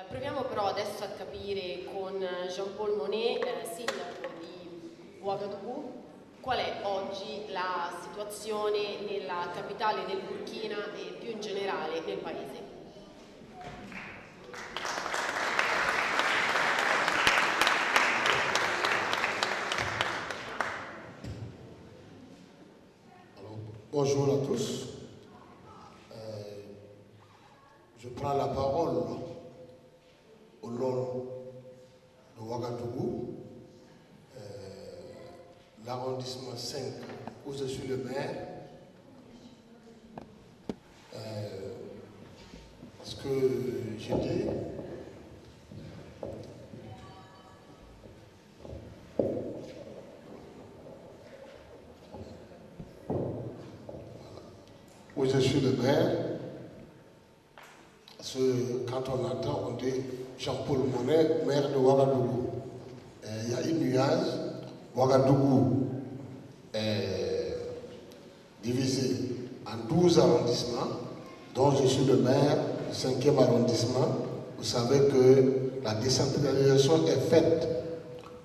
Proviamo però adesso a capire con Jean-Paul Monet, sindaco di Ouagadougou, qual è oggi la situazione nella capitale del Burkina e più in generale nel paese. Bonjour à tous. Je prends la parole au nom de Ouagadougou, l'arrondissement 5 où je suis le maire, parce que j'ai dit où je suis le maire, parce que quand on entend, on dit Jean-Paul Monet, maire de Ouagadougou. Il y a une nuance. Ouagadougou est divisé en 12 arrondissements, dont je suis le maire du 5e arrondissement. Vous savez que la décentralisation est faite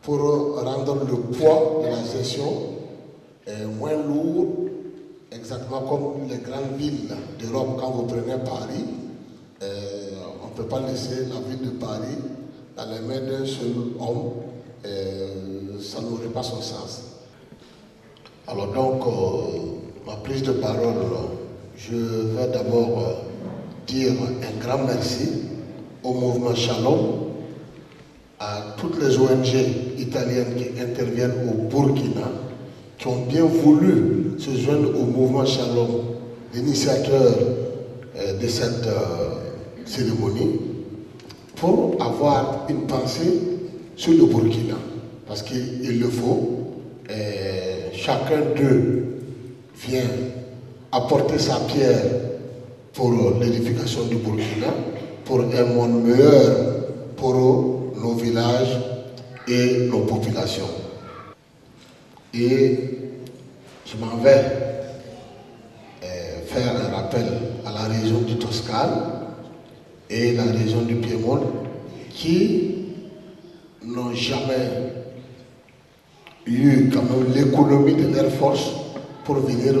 pour rendre le poids de la gestion moins lourd, exactement comme les grandes villes d'Europe. Quand vous prenez Paris, on ne peut pas laisser la ville de Paris dans les mains d'un seul homme, ça n'aurait pas son sens. Alors donc, ma prise de parole, je vais d'abord dire un grand merci au mouvement Shalom, à toutes les ONG italiennes qui interviennent au Burkina, qui ont bien voulu se joindre au mouvement Shalom, l'initiateur de cette cérémonie, pour avoir une pensée sur le Burkina. Parce qu'il le faut, chacun d'eux vient apporter sa pierre pour l'édification du Burkina, pour un monde meilleur pour nos villages et nos populations. Et je m'en vais faire un rappel à la région du Toscane et la région du Piémont qui n'ont jamais eu quand même l'économie de leurs forces pour venir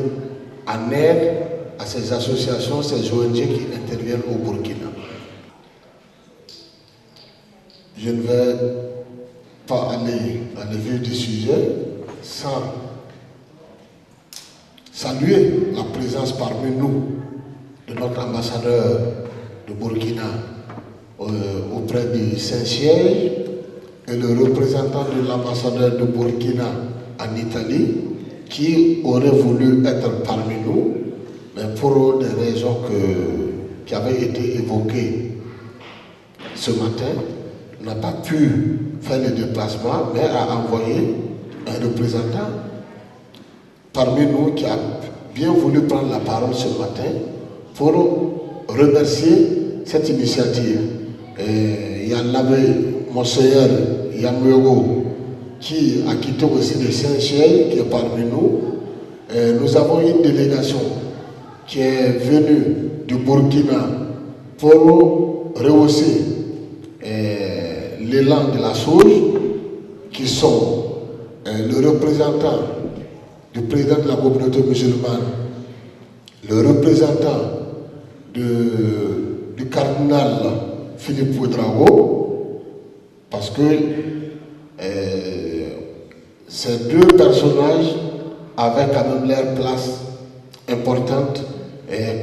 en aide à ces associations, ces ONG qui interviennent au Burkina. Je ne vais pas aller dans le vif du sujet sans saluer la présence parmi nous de notre ambassadeur de Burkina auprès du Saint-Siège et le représentant de l'ambassadeur de Burkina en Italie qui aurait voulu être parmi nous, mais pour des raisons qui avaient été évoquées ce matin, n'a pas pu faire le déplacement, mais a envoyé un représentant parmi nous qui a bien voulu prendre la parole ce matin pour remercier cette initiative. Il y en avait Monseigneur Yamuyogo qui a quitté aussi le Saint-Siège, qui est parmi nous. Nous avons une délégation qui est venue du Burkina pour rehausser l'élan de la chose, qui sont le représentant du président de la communauté musulmane, le représentant du cardinal Philippe Ouedraogo, parce que ces deux personnages avaient quand même leur place importante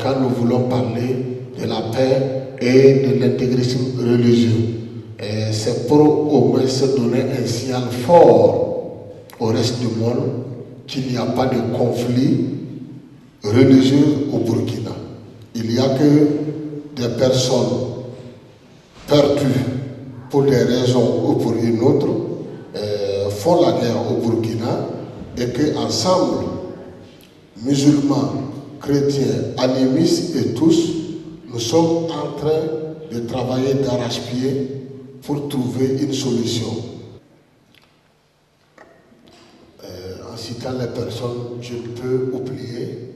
quand nous voulons parler de la paix et de l'intégrisme religieux. C'est pour au moins se donner un signal fort au reste du monde qu'il n'y a pas de conflit religieux au Burkina. Il n'y a que des personnes perdues pour des raisons ou pour une autre, font la guerre au Burkina et qu'ensemble, musulmans, chrétiens, animistes et tous, nous sommes en train de travailler d'arrache-pied pour trouver une solution. En citant les personnes, je ne peux oublier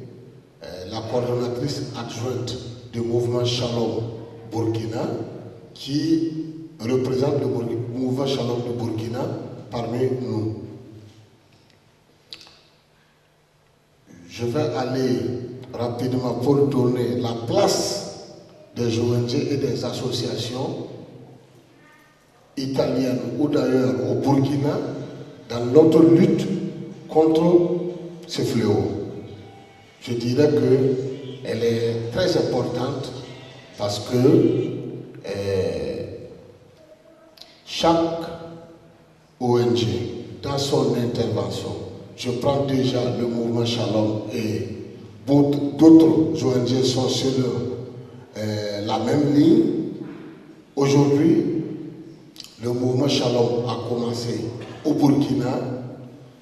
la coordonnatrice adjointe du mouvement Shalom Burkina, qui représente le mouvement Shalom de Burkina parmi nous. Je vais aller rapidement pour donner la place des ONG et des associations italiennes ou d'ailleurs au Burkina dans notre lutte contre ce fléau. Je dirais qu'elle est très importante parce que chaque ONG, dans son intervention, je prends déjà le mouvement Shalom et d'autres ONG sont sur la même ligne. Aujourd'hui, le mouvement Shalom a commencé au Burkina.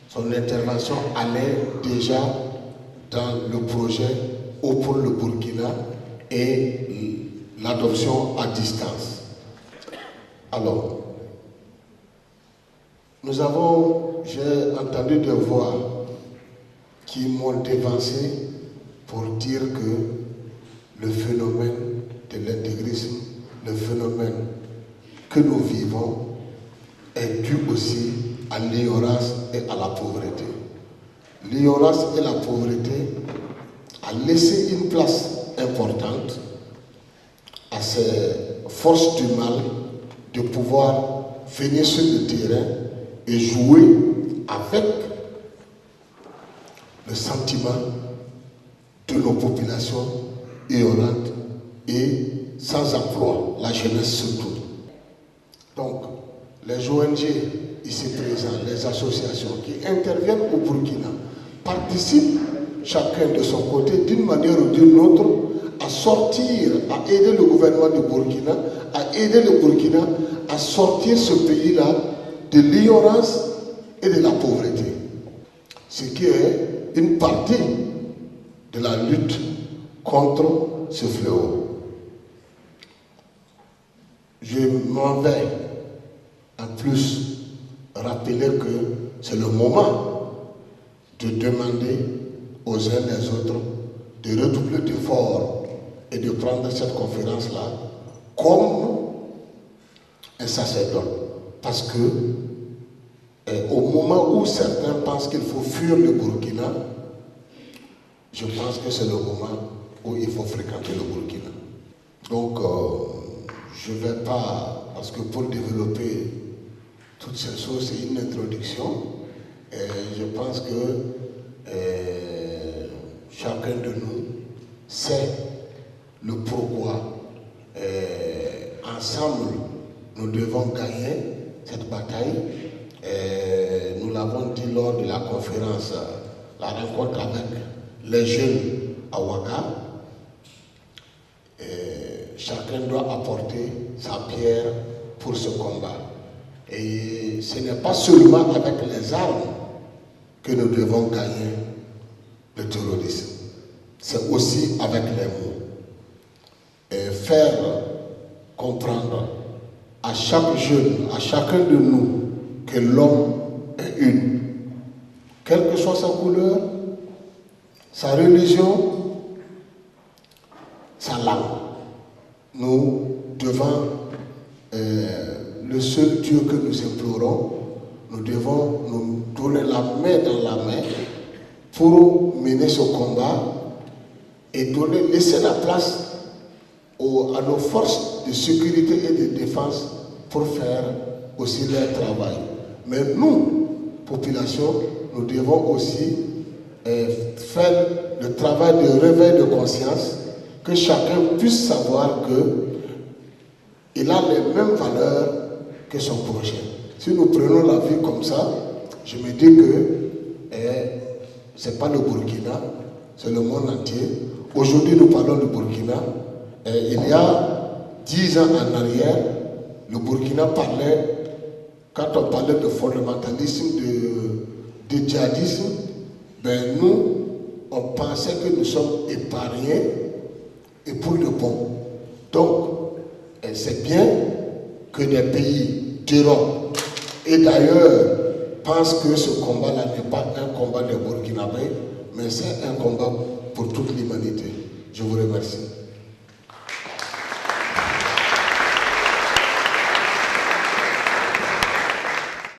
Son intervention allait déjà dans le projet pour le Burkina et l'adoption à distance. Alors, j'ai entendu des voix qui m'ont dévancé pour dire que le phénomène de l'intégrisme, le phénomène que nous vivons est dû aussi à l'ignorance et à la pauvreté. L'ignorance et la pauvreté a laissé une place importante à ces forces du mal de pouvoir venir sur le terrain et jouer avec le sentiment de nos populations ignorantes et sans emploi, la jeunesse surtout. Donc, les ONG ici présents, les associations qui interviennent au Burkina, participent chacun de son côté d'une manière ou d'une autre à sortir, à aider le gouvernement du Burkina, à aider le Burkina à sortir ce pays-là de l'ignorance et de la pauvreté. Ce qui est une partie de la lutte contre ce fléau. Je m'en vais en plus rappeler que c'est le moment de demander aux uns et aux autres de redoubler d'efforts et de prendre cette conférence-là comme un sacerdoce. Parce que au moment où certains pensent qu'il faut fuir le Burkina, je pense que c'est le moment où il faut fréquenter le Burkina. Donc, je ne vais pas, parce que pour développer toutes ces choses, c'est une introduction. Et je pense que chacun de nous sait le pourquoi. Ensemble, nous devons gagner cette bataille. Nous l'avons dit lors de la conférence, la rencontre avec les jeunes à Ouaga. Chacun doit apporter sa pierre pour ce combat. Et ce n'est pas seulement avec les armes que nous devons gagner le terrorisme. C'est aussi avec les mots. Et faire comprendre à chaque jeune, à chacun de nous, que l'homme est une. Quelle que soit sa couleur, sa religion, sa langue. Nous devons, le seul Dieu que nous implorons, nous devons nous donner la main dans la main pour mener ce combat et laisser la place à nos forces de sécurité et de défense pour faire aussi leur travail. Mais nous, population, nous devons aussi faire le travail de réveil de conscience, que chacun puisse savoir qu'il a les mêmes valeurs que son prochain. Si nous prenons la vie comme ça, je me dis que ce n'est pas le Burkina, c'est le monde entier. Aujourd'hui, nous parlons du Burkina. Il y a 10 ans en arrière, le Burkina parlait, quand on parlait de fondamentalisme, de djihadisme, ben nous, on pensait que nous sommes épargnés et pour le bon. Donc, c'est bien que des pays d'Europe et d'ailleurs pensent que ce combat-là n'est pas un combat des Burkinabés, mais c'est un combat pour toute l'humanité. Je vous remercie.